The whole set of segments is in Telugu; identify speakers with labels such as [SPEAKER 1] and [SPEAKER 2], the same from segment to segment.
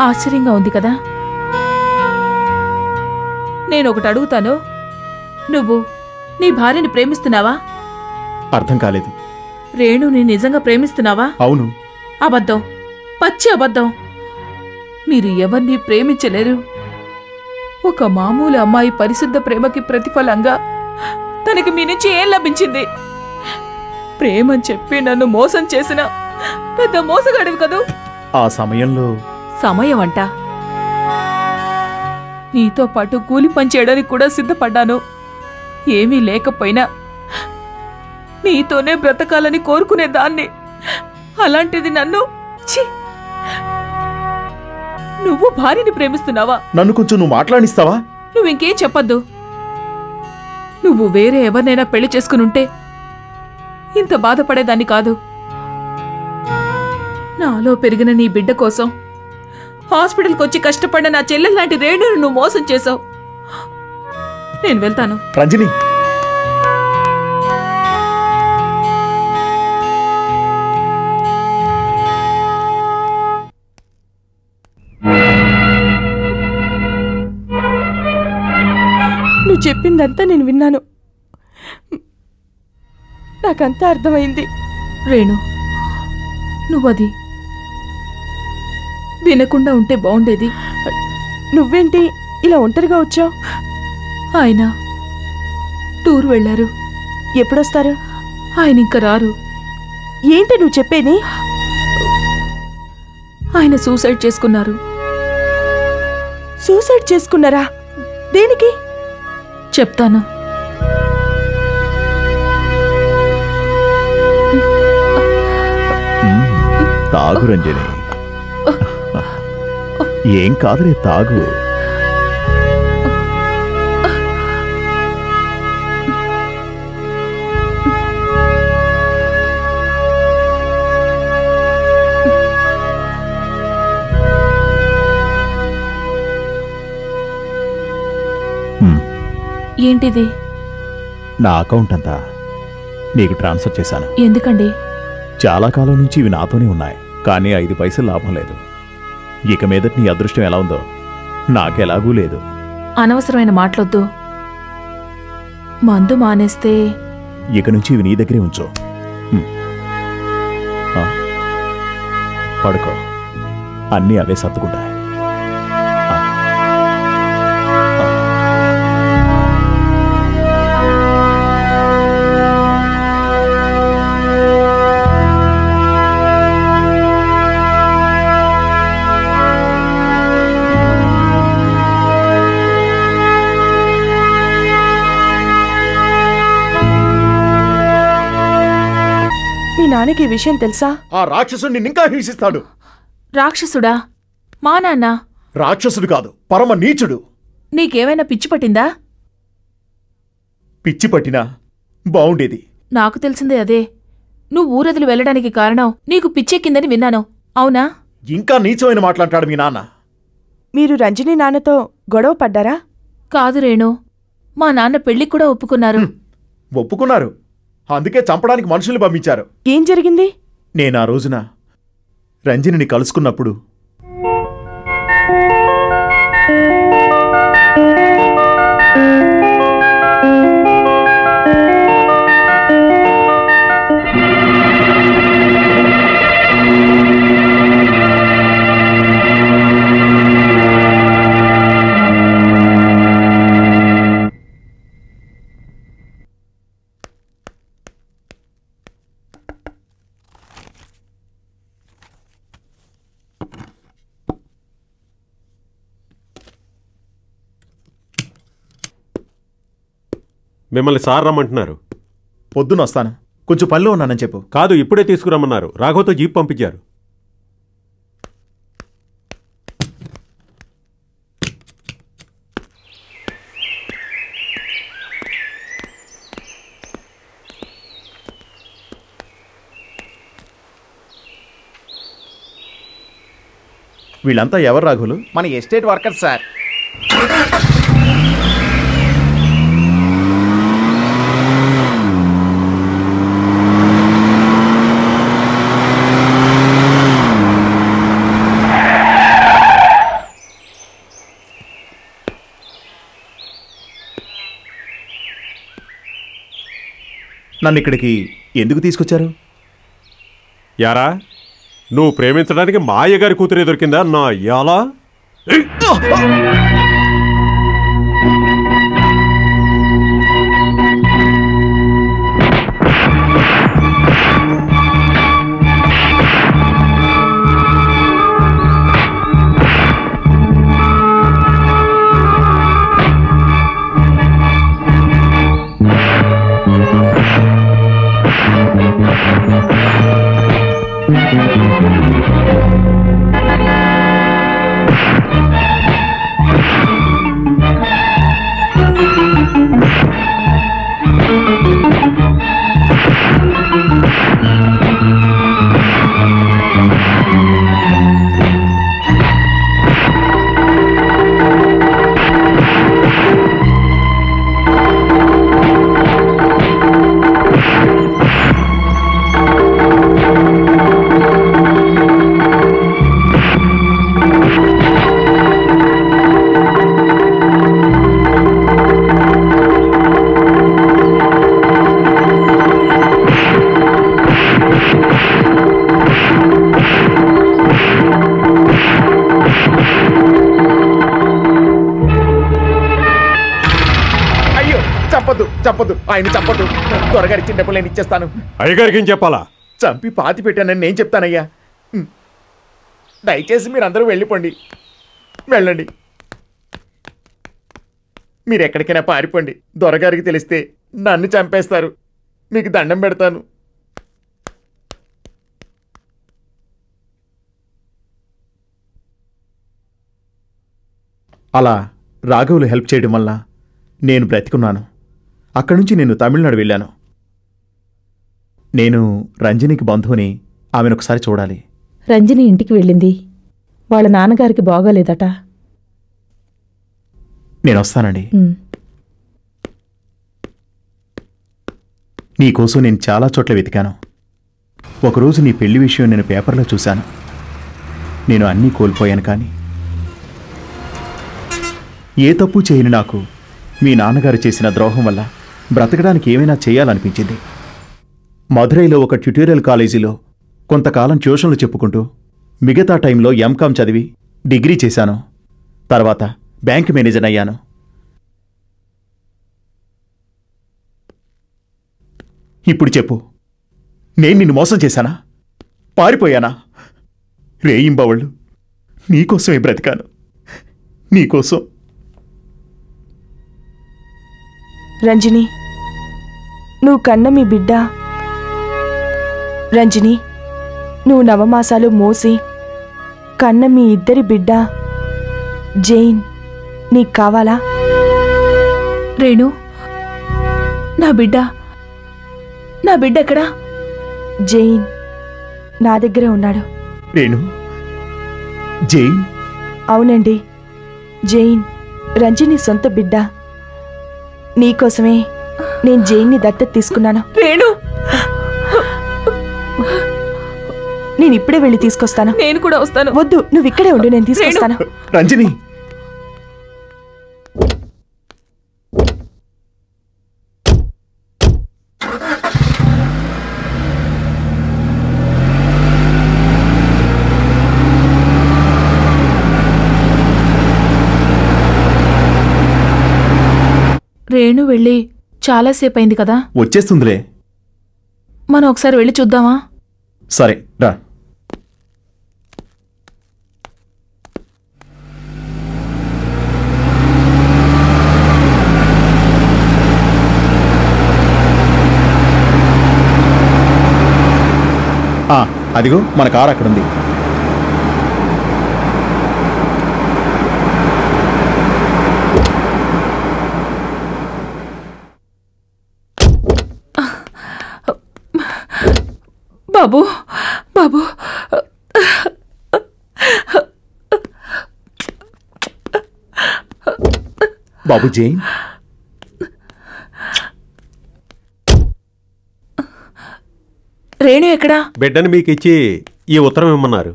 [SPEAKER 1] ఆశ్చర్యంగా ఉంది కదా. నేనొకటి అడుగుతాను, నువ్వు నీ భార్యని ప్రేమిస్తున్నావా?
[SPEAKER 2] అర్థం కాలేదు.
[SPEAKER 1] రేణుని నిజంగా ప్రేమిస్తున్నావా?
[SPEAKER 2] అవును.
[SPEAKER 1] అబద్ధం, పచ్చి అబద్ధం. మీరు ఎవరిని ప్రేమించలేరు. ఒక మామూలు అమ్మాయి పరిశుద్ధ ప్రేమకి ప్రతిఫలంగా తనకి మీ నుంచి ఏం లభించింది? ప్రేమని చెప్పి నన్ను మోసం చేసిన పెద్ద మోసగాడివి కదూ.
[SPEAKER 2] ఆ సమయంలో
[SPEAKER 1] సమయం అంట, నీతో పాటు కూలి పని చేయడానికి కూడా సిద్ధపడ్డాను. ఏమీ లేకపోయినా నీతోనే బ్రతకాలని కోరుకునేదాన్ని. అలాంటిది నన్ను ఛీ! నువ్వు భార్యని ప్రేమిస్తున్నావా?
[SPEAKER 2] నన్ను కొంచెం నువ్వు మాట్లాడిస్తావా?
[SPEAKER 1] నువ్వింకేం చెప్పొద్దు. నువ్వు వేరే ఎవరినైనా పెళ్లి చేసుకునుంటే ఇంత బాధపడేదాన్ని కాదు. నాలో పెరిగిన నీ బిడ్డ కోసం హాస్పిటల్కి వచ్చి కష్టపడిన నా చెల్లెల్లాంటి రేణును నువ్వు మోసం చేసావు. నేను వెళ్తాను.
[SPEAKER 2] రంజని,
[SPEAKER 3] నువ్వు చెప్పిందంతా నేను విన్నాను. నాకంతా అర్థమైంది.
[SPEAKER 1] రేణు, నువ్వది వినకుండా ఉంటే బాగుండేది.
[SPEAKER 3] నువ్వేంటి ఇలా ఒంటరిగా వచ్చావు?
[SPEAKER 1] ఆయన టూర్ వెళ్లారు.
[SPEAKER 3] ఎప్పుడొస్తారు?
[SPEAKER 1] ఆయన ఇంక రారు.
[SPEAKER 3] ఏంటి నువ్వు చెప్పేది?
[SPEAKER 1] ఆయన సూసైడ్ చేసుకున్నారు.
[SPEAKER 3] సూసైడ్ చేసుకున్నారా? దేనికి?
[SPEAKER 1] చెప్తాను.
[SPEAKER 2] తాగు రంజని, ఏం కాదులే, తాగు.
[SPEAKER 1] ఏంటిది?
[SPEAKER 2] నా అకౌంట్ అంతా నీకు ట్రాన్స్ఫర్ చేశాను.
[SPEAKER 1] ఎందుకండి?
[SPEAKER 2] చాలా కాలం నుంచి ఇవి నాతోనే ఉన్నాయి, కానీ 5 పైసలు లాభం లేదు. ఇక మీదట నీ అదృష్టం ఎలా ఉందో నాకెలాగూ లేదు.
[SPEAKER 1] అనవసరమైన మాటలొద్దు. మందు మానేస్తే
[SPEAKER 2] ఇక నుంచి ఇవి నీ దగ్గరే ఉంచు. పడుకో, అన్నీ అవే సర్దుకుంటాయి.
[SPEAKER 3] నాన్నకి ఈ విషయం తెలుసా?
[SPEAKER 2] ఆ రాక్షసుడు నిన్నింకా హింసిస్తాడు.
[SPEAKER 1] రాక్షసుడా? మా నాన్న
[SPEAKER 2] రాక్షసుడు కాదు, పరమ నీచుడు.
[SPEAKER 1] నీకేమైనా పిచ్చి పట్టిందా?
[SPEAKER 2] పిచ్చి పట్టినా బావుండేది.
[SPEAKER 1] నాకు తెలిసిందే అదే. నువ్వు ఊరదులు వెళ్ళడానికి కారణం నీకు పిచ్చెక్కిందని విన్నాను. అవునా?
[SPEAKER 2] ఇంకా నీచమైన మాట్లాంటాడు మీ నాన్న.
[SPEAKER 3] మీరు రంజని నాన్నతో గొడవ పడ్డారా?
[SPEAKER 1] కాదు రేణు, మా నాన్న పెళ్లికి కూడా ఒప్పుకున్నారు.
[SPEAKER 2] ఒప్పుకున్నారు, అందుకే చంపడానికి మనుషుల్ని పంపించారు.
[SPEAKER 3] ఏం జరిగింది?
[SPEAKER 2] నేనా రోజున రంజనిని కలుసుకున్నప్పుడు
[SPEAKER 4] మిమ్మల్ని సార్ రమ్మంటున్నారు.
[SPEAKER 2] పొద్దున వస్తాను, కొంచెం పనిలో ఉన్నానని చెప్పు.
[SPEAKER 4] కాదు, ఇప్పుడే తీసుకురమ్మన్నారు. రాఘవతో జీప్ పంపించారు.
[SPEAKER 2] వీళ్ళంతా ఎవరు రాఘులు?
[SPEAKER 5] మన ఎస్టేట్ వర్కర్ సార్.
[SPEAKER 2] నన్ను ఇక్కడికి ఎందుకు తీసుకొచ్చారు?
[SPEAKER 4] యారా, నువ్వు ప్రేమించడానికి మా అయ్యగారి కూతురే దొరికిందా నా యాలా?
[SPEAKER 5] చంపొద్దు, ఆయన చంపొద్దు. త్వరగా ఇచ్చిన డబ్బులు నేను ఇచ్చేస్తాను.
[SPEAKER 4] అయ్యగారికి ఏం చెప్పాలా?
[SPEAKER 5] చంపి పాతి పెట్టానని నేను చెప్తానయ్యా. దయచేసి మీరందరూ వెళ్ళిపోండి, వెళ్ళండి. మీరు ఎక్కడికైనా పారిపోండి. దొరగారికి తెలిస్తే నన్ను చంపేస్తారు. మీకు దండం పెడతాను.
[SPEAKER 2] అలా రాఘవులు హెల్ప్ చేయడం వల్ల నేను బ్రతికున్నాను. అక్కడి నుంచి నేను తమిళనాడు వెళ్ళాను. నేను రంజనికి బంధువుని. ఆమెను ఒకసారి చూడాలి.
[SPEAKER 6] రంజని ఇంటికి వెళ్ళింది. వాళ్ళ నాన్నగారికి బాగోలేదట.
[SPEAKER 2] నేను వస్తానండి.
[SPEAKER 6] ఉమ్.
[SPEAKER 2] నీకోసం నేను చాలా చోట్ల వెతికాను. ఒకరోజు నీ పెళ్లి విషయం నేను పేపర్లో చూశాను. నేను అన్నీ కోల్పోయాను. కానీ ఏ తప్పు చేయని నాకు మీ నాన్నగారు చేసిన ద్రోహం వల్ల బ్రతకడానికి ఏమైనా చేయాలనిపించింది. మధురైలో ఒక ట్యుటోరియల్ కాలేజీలో కొంతకాలం ట్యూషన్లు చెప్పుకుంటూ మిగతా టైంలో ఎంకామ్ చదివి డిగ్రీ చేశాను. తర్వాత బ్యాంక్ మేనేజర్ అయ్యాను. ఇప్పుడు చెప్పు, నేను నిన్ను మోసం చేశానా? పారిపోయానా? రేయింబవళ్ళు నీకోసమే బ్రతికాను. నీకోసం.
[SPEAKER 3] రంజని, నువ్వు కన్న మీ బిడ్డ రంజని, నువ్వు నవమాసాలు మోసి కన్న మీ ఇద్దరి బిడ్డ జైన్ నీకు కావాలా?
[SPEAKER 1] రేణు, నా బిడ్డ ఎక్కడా?
[SPEAKER 3] జైన్ నా దగ్గరే ఉన్నాడు.
[SPEAKER 2] రేణు, జైన్?
[SPEAKER 3] అవునండి, జైన్ రంజని సొంత బిడ్డ. నీకోసమే నేను జైన్ని దత్తత తీసుకున్నాను.
[SPEAKER 1] రేణు,
[SPEAKER 3] నేను ఇప్పుడే వెళ్ళి తీసుకొస్తాను.
[SPEAKER 1] నేను కూడా వస్తాను.
[SPEAKER 3] వద్దు, నువ్వు ఇక్కడే ఉండు, నేను తీసుకొస్తాను.
[SPEAKER 2] రంజని,
[SPEAKER 1] రేణు వెళ్ళి చాలాసేపు అయింది కదా.
[SPEAKER 2] వచ్చేస్తుందిలే.
[SPEAKER 1] మనం ఒకసారి వెళ్ళి చూద్దామా?
[SPEAKER 2] సరే రా. అదిగో మన కారు అక్కడుంది.
[SPEAKER 1] బాబు, బాబు,
[SPEAKER 2] బాబు జైన్,
[SPEAKER 1] రేణు ఎక్కడా?
[SPEAKER 4] బిడ్డని మీకు ఇచ్చి ఈ ఉత్తరం ఇమ్మన్నారు.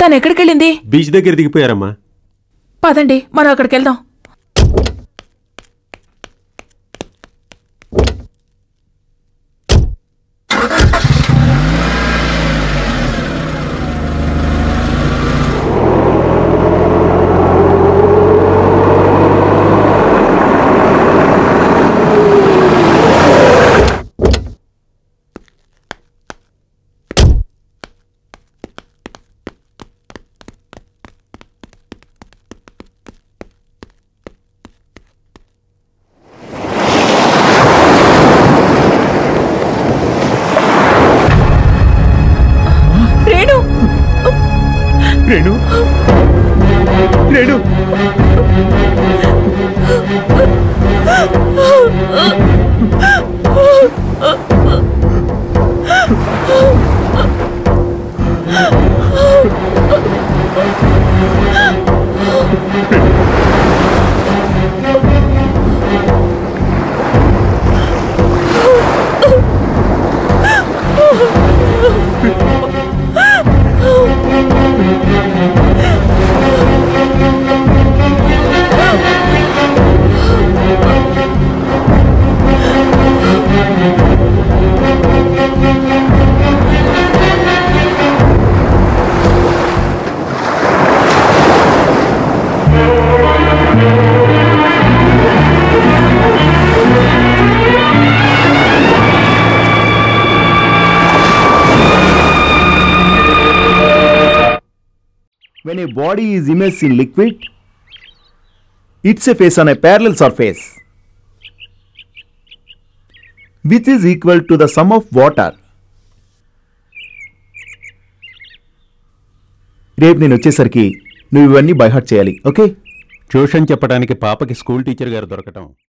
[SPEAKER 1] తను ఎక్కడికెళ్ళింది?
[SPEAKER 4] బీచ్ దగ్గర దిగిపోయారమ్మా.
[SPEAKER 1] పదండి, మనం అక్కడికి వెళ్దాం.
[SPEAKER 2] Renu When a body is immersed in liquid, its a phase on a parallel surface, which is equal to the sum of water. రేపు నేను వచ్చేసరికి నువ్వు ఇవన్నీ బై హార్ట్ చేయాలి, ఓకే?
[SPEAKER 4] ట్యూషన్ చెప్పడానికి పాపకి స్కూల్ టీచర్ గారు దొరకటం